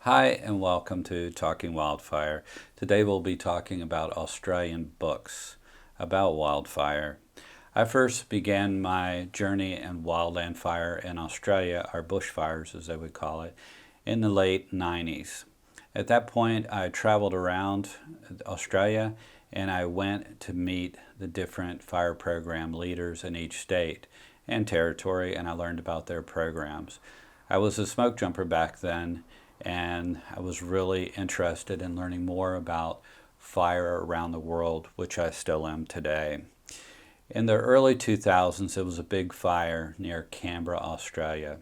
Hi, and welcome to Talking Wildfire. Today we'll be talking about Australian books about wildfire. I first began my journey in wildland fire in Australia, or bushfires as they would call it, in the late 90s. At that point, I traveled around Australia and I went to meet the different fire program leaders in each state and territory, and I learned about their programs. I was a smoke jumper back then, and I was really interested in learning more about fire around the world, which I still am today. In the early 2000s, it was a big fire near Canberra, Australia.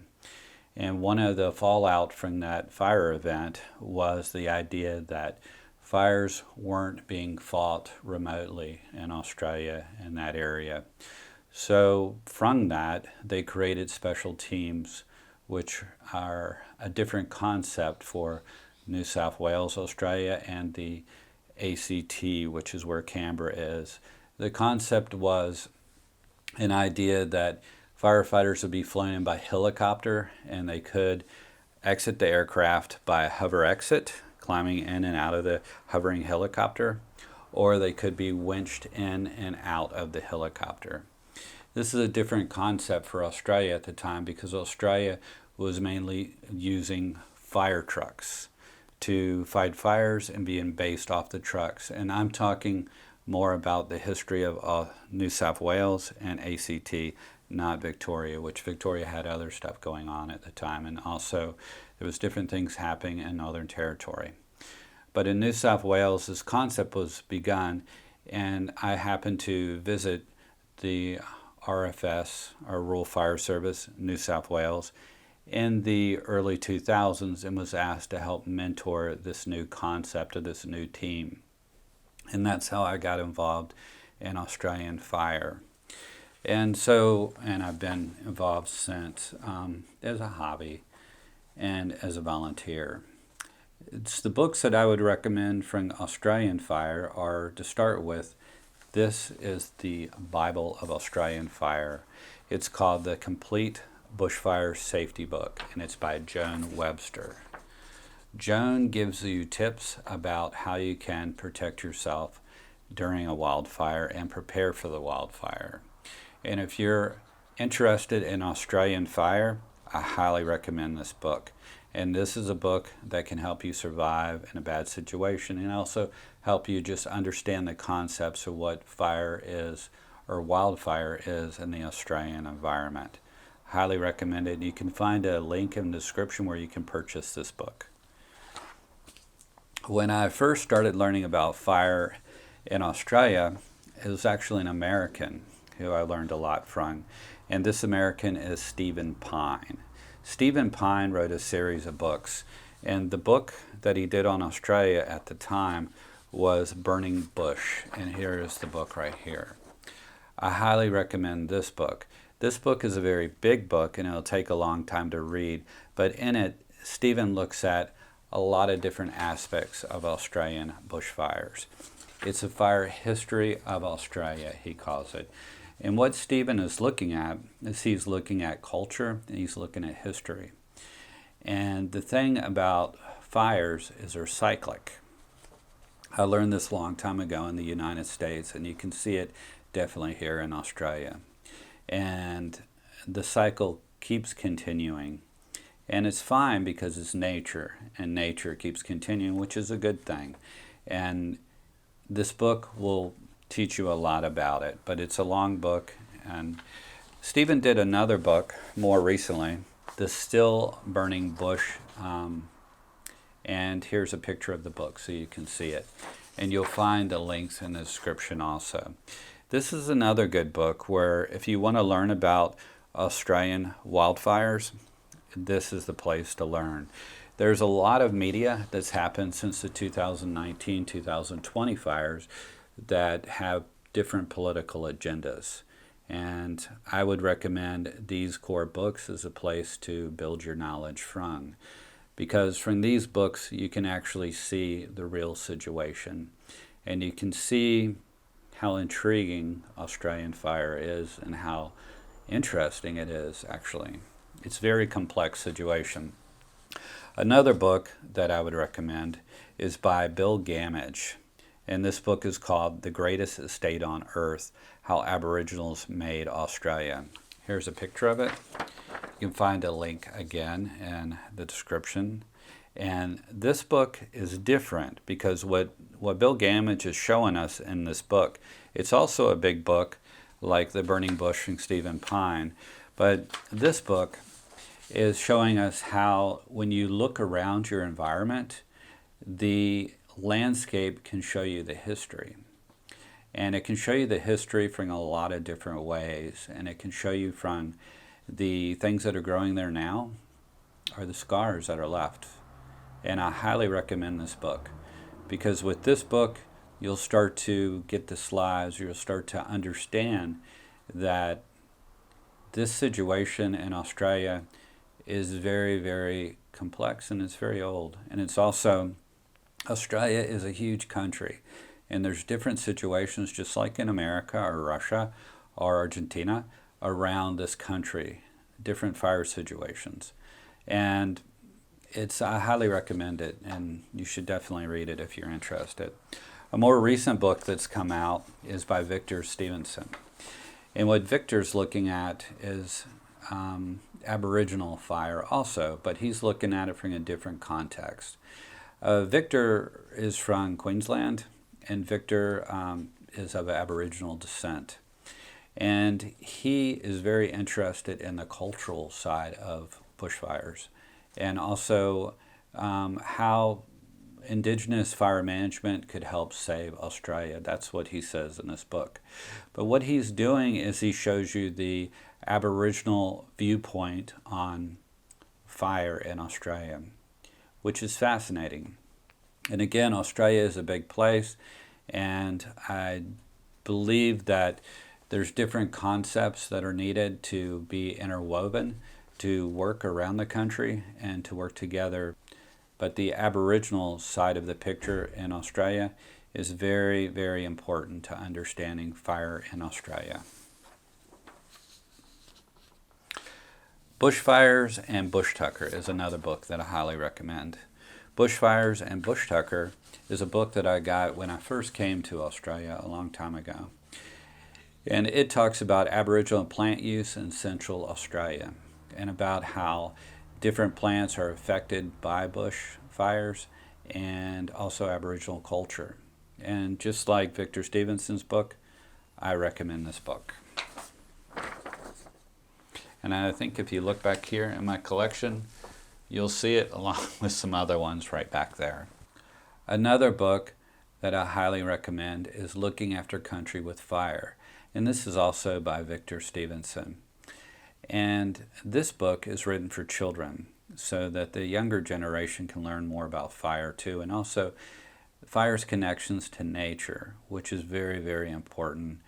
And one of the fallout from that fire event was the idea that fires weren't being fought remotely in Australia in that area. So, from that, they created special teams, which are a different concept for New South Wales, Australia, and the ACT, which is where Canberra is. The concept was an idea that firefighters would be flown in by helicopter and they could exit the aircraft by a hover exit, climbing in and out of the hovering helicopter, or they could be winched in and out of the helicopter. This is a different concept for Australia at the time because Australia was mainly using fire trucks to fight fires and being based off the trucks. And I'm talking more about the history of New South Wales and ACT, not Victoria, which Victoria had other stuff going on at the time. And also there was different things happening in Northern Territory. But in New South Wales, this concept was begun, and I happened to visit the RFS, or Rural Fire Service, New South Wales, in the early 2000s and was asked to help mentor this new concept of this new team. And that's how I got involved in Australian fire. And I've been involved since as a hobby and as a volunteer. It's the books that I would recommend from Australian fire are, to start with, this is the Bible of Australian fire. It's called the Complete Bushfire Safety Book, and it's by Joan Webster. Joan gives you tips about how you can protect yourself during a wildfire and prepare for the wildfire. And if you're interested in Australian fire, I highly recommend this book. And this is a book that can help you survive in a bad situation and also help you just understand the concepts of what fire is or wildfire is in the Australian environment. Highly recommend it. You can find a link in the description where you can purchase this book. When I first started learning about fire in Australia, it was actually an American who I learned a lot from. And this American is Stephen Pine. Stephen Pine wrote a series of books, and the book that he did on Australia at the time was Burning Bush, and here is the book right here. I highly recommend this book. This book is a very big book, and it'll take a long time to read, but in it, Stephen looks at a lot of different aspects of Australian bushfires. It's a fire history of Australia, he calls it. And what Stephen is looking at is he's looking at culture and he's looking at history. And the thing about fires is they're cyclic. I learned this a long time ago in the United States, and you can see it definitely here in Australia. And the cycle keeps continuing. And it's fine because it's nature, and nature keeps continuing, which is a good thing. And this book will teach you a lot about it, but it's a long book. And Stephen did another book more recently, The Still Burning Bush, and here's a picture of the book so you can see it. And you'll find the links in the description also. This is another good book where if you want to learn about Australian wildfires, this is the place to learn. There's a lot of media that's happened since the 2019-2020 fires that have different political agendas. And I would recommend these core books as a place to build your knowledge from. Because from these books, you can actually see the real situation. And you can see how intriguing Australian fire is and how interesting it is, actually. It's a very complex situation. Another book that I would recommend is by Bill Gammage. And this book is called The Greatest Estate on Earth, How Aboriginals Made Australia. Here's a picture of it. You can find a link again in the description. And this book is different because what Bill Gammage is showing us in this book, it's also a big book like The Burning Bush from Stephen Pine. But this book is showing us how when you look around your environment, the landscape can show you the history. And it can show you the history from a lot of different ways. And it can show you from the things that are growing there now or the scars that are left. And I highly recommend this book because with this book, you'll start to get the slides, you'll start to understand that this situation in Australia is very, very complex and it's very old. And it's also, Australia is a huge country and there's different situations just like in America or Russia or Argentina around this country, different fire situations. And I highly recommend it and you should definitely read it if you're interested. A more recent book that's come out is by Victor Stevenson. And what Victor's looking at is Aboriginal fire also, but he's looking at it from a different context. Victor is from Queensland, and Victor is of Aboriginal descent. And he is very interested in the cultural side of bushfires and also how Indigenous fire management could help save Australia. That's what he says in this book. But what he's doing is he shows you the Aboriginal viewpoint on fire in Australia, which is fascinating. And again, Australia is a big place, and I believe that there's different concepts that are needed to be interwoven to work around the country and to work together. But the Aboriginal side of the picture in Australia is very, very important to understanding fire in Australia. Bushfires and Bushtucker is another book that I highly recommend. Bushfires and Bushtucker is a book that I got when I first came to Australia a long time ago. And it talks about Aboriginal plant use in Central Australia and about how different plants are affected by bushfires and also Aboriginal culture. And just like Victor Stevenson's book, I recommend this book. And I think if you look back here in my collection, you'll see it along with some other ones right back there. Another book that I highly recommend is Looking After Country with Fire. And this is also by Victor Stevenson. And this book is written for children so that the younger generation can learn more about fire too, and also fire's connections to nature, which is very, very important.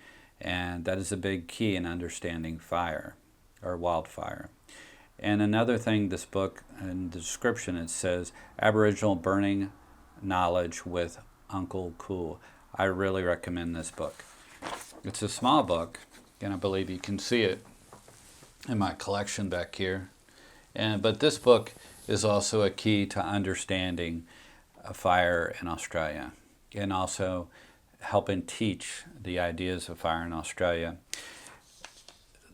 And that is a big key in understanding fire or wildfire. And another thing, this book, in the description, it says Aboriginal Burning Knowledge with Uncle Cool. I really recommend this book. It's a small book, and I believe you can see it in my collection back here. But this book is also a key to understanding fire in Australia and also helping teach the ideas of fire in Australia.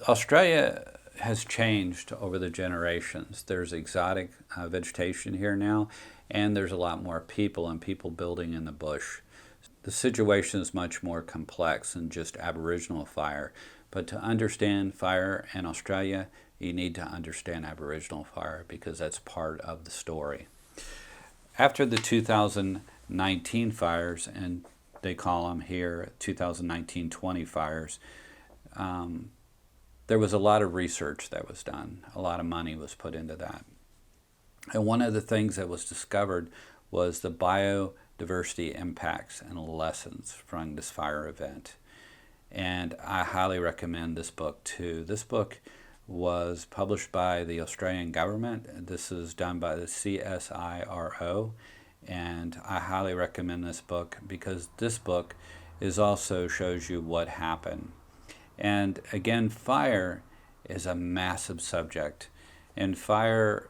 Australia has changed over the generations. There's exotic vegetation here now, and there's a lot more people and people building in the bush. The situation is much more complex than just Aboriginal fire. But to understand fire in Australia, you need to understand Aboriginal fire because that's part of the story. After the 2019 fires, and they call them here 2019-20 fires, there was a lot of research that was done. A lot of money was put into that. And one of the things that was discovered was the biodiversity impacts and lessons from this fire event. And I highly recommend this book too. This book was published by the Australian government. This is done by the CSIRO, and I highly recommend this book because this book also shows you what happened. And again, fire is a massive subject, and fire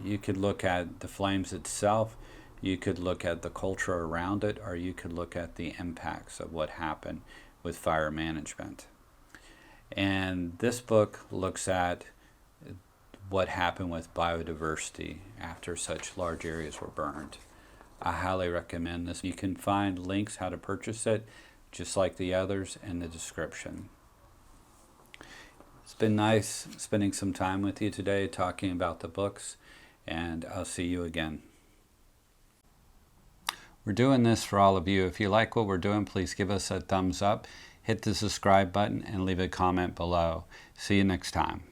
You could look at the flames itself, you could look at the culture around it, or you could look at the impacts of what happened with fire management. And this book looks at what happened with biodiversity after such large areas were burned. I highly recommend this. You can find links how to purchase it, just like the others, in the description. It's been nice spending some time with you today talking about the books, and I'll see you again. We're doing this for all of you. If you like what we're doing, please give us a thumbs up, hit the subscribe button, and leave a comment below. See you next time.